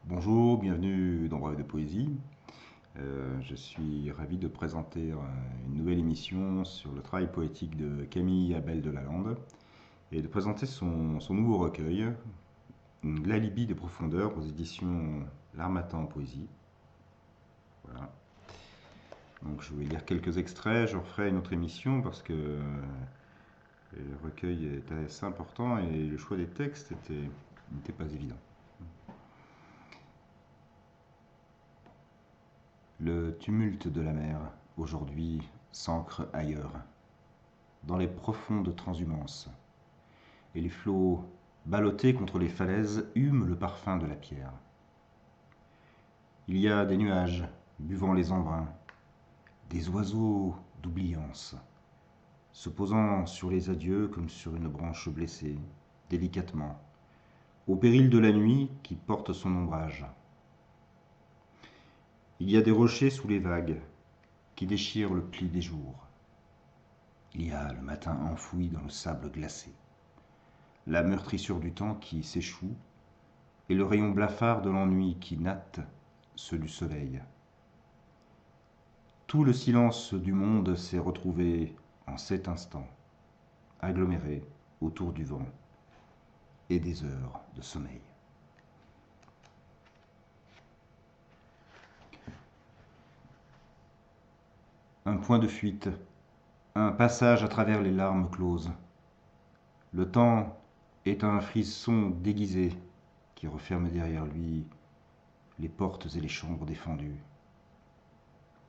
Bonjour, bienvenue dans Bref de Poésie. Je suis ravi de présenter une nouvelle émission sur le travail poétique de Camille Abel de Lalande et de présenter son nouveau recueil, L'Alibi des profondeurs aux éditions L'Harmattan en poésie. Voilà. Donc je vais lire quelques extraits, je referai une autre émission parce que le recueil est assez important et le choix des textes n'était pas évident. Le tumulte de la mer, aujourd'hui, s'ancre ailleurs, dans les profondes transhumances, et les flots, ballottés contre les falaises, hument le parfum de la pierre. Il y a des nuages, buvant les embruns, des oiseaux d'oubliance, se posant sur les adieux comme sur une branche blessée, délicatement, au péril de la nuit qui porte son ombrage. Il y a des rochers sous les vagues, qui déchirent le pli des jours. Il y a le matin enfoui dans le sable glacé, la meurtrissure du temps qui s'échoue, et le rayon blafard de l'ennui qui natte ceux du soleil. Tout le silence du monde s'est retrouvé en cet instant, aggloméré autour du vent et des heures de sommeil. Un point de fuite, un passage à travers les larmes closes. Le temps est un frisson déguisé qui referme derrière lui les portes et les chambres défendues,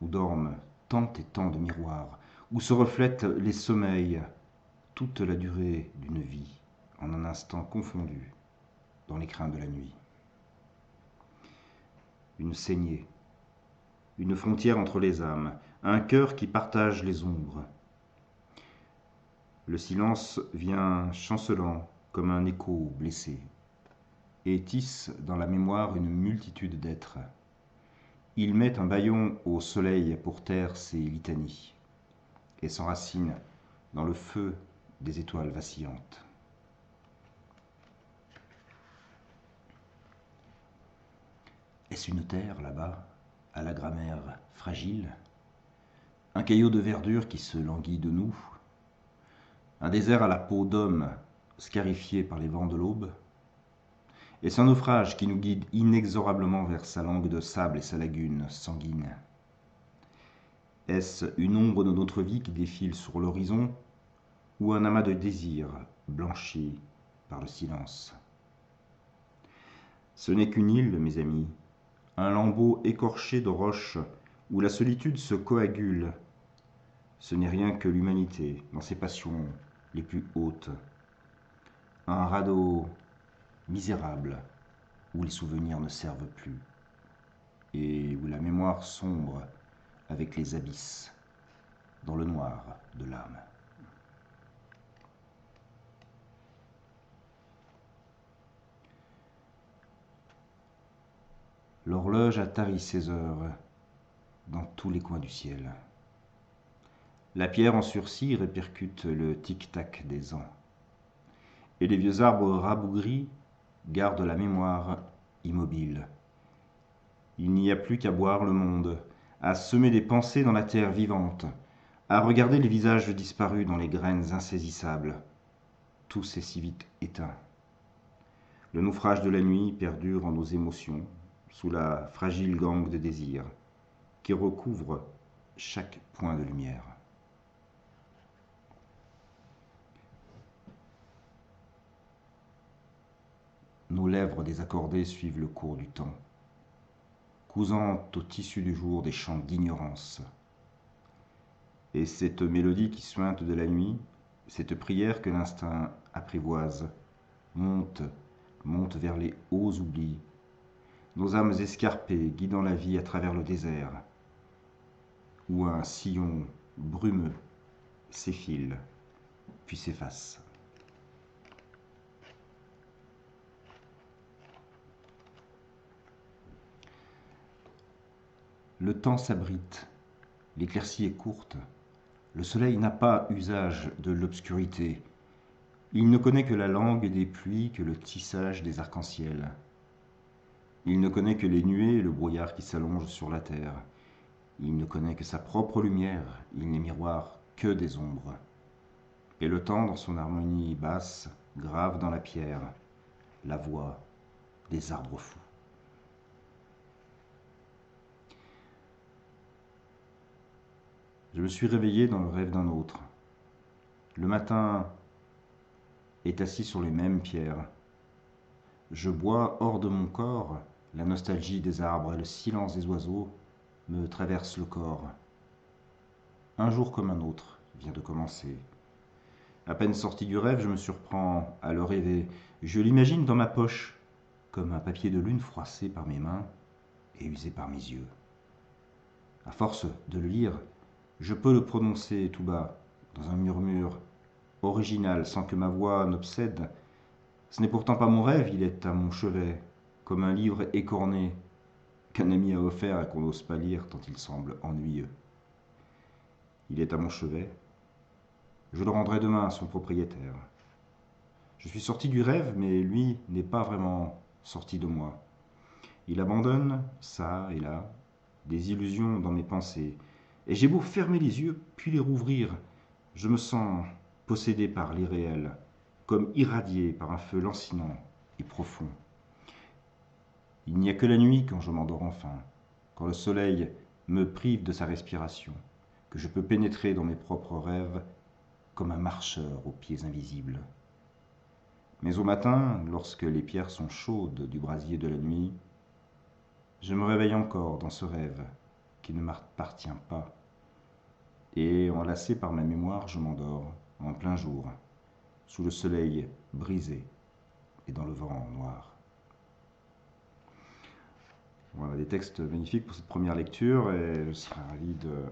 où dorment tant et tant de miroirs, où se reflètent les sommeils, toute la durée d'une vie, en un instant confondu dans l'écrin de la nuit. Une saignée, une frontière entre les âmes, un cœur qui partage les ombres. Le silence vient chancelant comme un écho blessé, et tisse dans la mémoire une multitude d'êtres. Il met un bâillon au soleil pour taire ses litanies, et s'enracine dans le feu des étoiles vacillantes. Est-ce une terre là-bas, à la grammaire fragile? Un caillot de verdure qui se languit de nous? Un désert à la peau d'homme, scarifié par les vents de l'aube? Est-ce un naufrage qui nous guide inexorablement vers sa langue de sable et sa lagune sanguine? Est-ce une ombre de notre vie qui défile sur l'horizon, ou un amas de désirs blanchi par le silence? Ce n'est qu'une île, mes amis, un lambeau écorché de roches où la solitude se coagule. Ce n'est rien que l'humanité dans ses passions les plus hautes. Un radeau misérable où les souvenirs ne servent plus et où la mémoire sombre avec les abysses dans le noir de l'âme. L'horloge a tari ses heures dans tous les coins du ciel. La pierre en sursis répercute le tic-tac des ans. Et les vieux arbres rabougris gardent la mémoire immobile. Il n'y a plus qu'à boire le monde, à semer des pensées dans la terre vivante, à regarder les visages disparus dans les graines insaisissables. Tout s'est si vite éteint. Le naufrage de la nuit perdure en nos émotions, sous la fragile gangue de désir, qui recouvre chaque point de lumière. Nos lèvres désaccordées suivent le cours du temps, cousant au tissu du jour des chants d'ignorance. Et cette mélodie qui suinte de la nuit, cette prière que l'instinct apprivoise, monte vers les hauts oublis, nos âmes escarpées guidant la vie à travers le désert, où un sillon brumeux s'effile, puis s'efface. Le temps s'abrite, l'éclaircie est courte, le soleil n'a pas usage de l'obscurité, il ne connaît que la langue des pluies, que le tissage des arcs-en-ciel. Il ne connaît que les nuées et le brouillard qui s'allongent sur la terre. Il ne connaît que sa propre lumière, il n'est miroir que des ombres. Et le temps, dans son harmonie basse, grave dans la pierre, la voix des arbres fous. Je me suis réveillé dans le rêve d'un autre. Le matin est assis sur les mêmes pierres. Je bois hors de mon corps, la nostalgie des arbres et le silence des oiseaux me traversent le corps. Un jour comme un autre vient de commencer. À peine sorti du rêve, je me surprends à le rêver. Je l'imagine dans ma poche, comme un papier de lune froissé par mes mains et usé par mes yeux. À force de le lire, je peux le prononcer tout bas, dans un murmure original, sans que ma voix n'obsède. Ce n'est pourtant pas mon rêve, il est à mon chevet, comme un livre écorné qu'un ami a offert et qu'on n'ose pas lire tant il semble ennuyeux. Il est à mon chevet, je le rendrai demain à son propriétaire. Je suis sorti du rêve, mais lui n'est pas vraiment sorti de moi. Il abandonne, ça et là, des illusions dans mes pensées. Et j'ai beau fermer les yeux, puis les rouvrir, je me sens possédé par l'irréel, comme irradié par un feu lancinant et profond. Il n'y a que la nuit quand je m'endors enfin, quand le soleil me prive de sa respiration, que je peux pénétrer dans mes propres rêves comme un marcheur aux pieds invisibles. Mais au matin, lorsque les pierres sont chaudes du brasier de la nuit, je me réveille encore dans ce rêve qui ne m'appartient pas. Et enlacé par ma mémoire, je m'endors en plein jour, sous le soleil brisé et dans le vent noir. Voilà, des textes magnifiques pour cette première lecture et je serais ravi de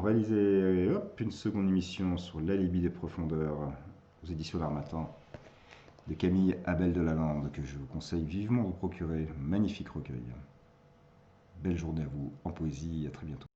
réaliser une seconde émission sur l'alibi des profondeurs aux éditions L'Harmattan de Camille Abel de Lalande que je vous conseille vivement de procurer. Magnifique recueil. Belle journée à vous en poésie, à très bientôt.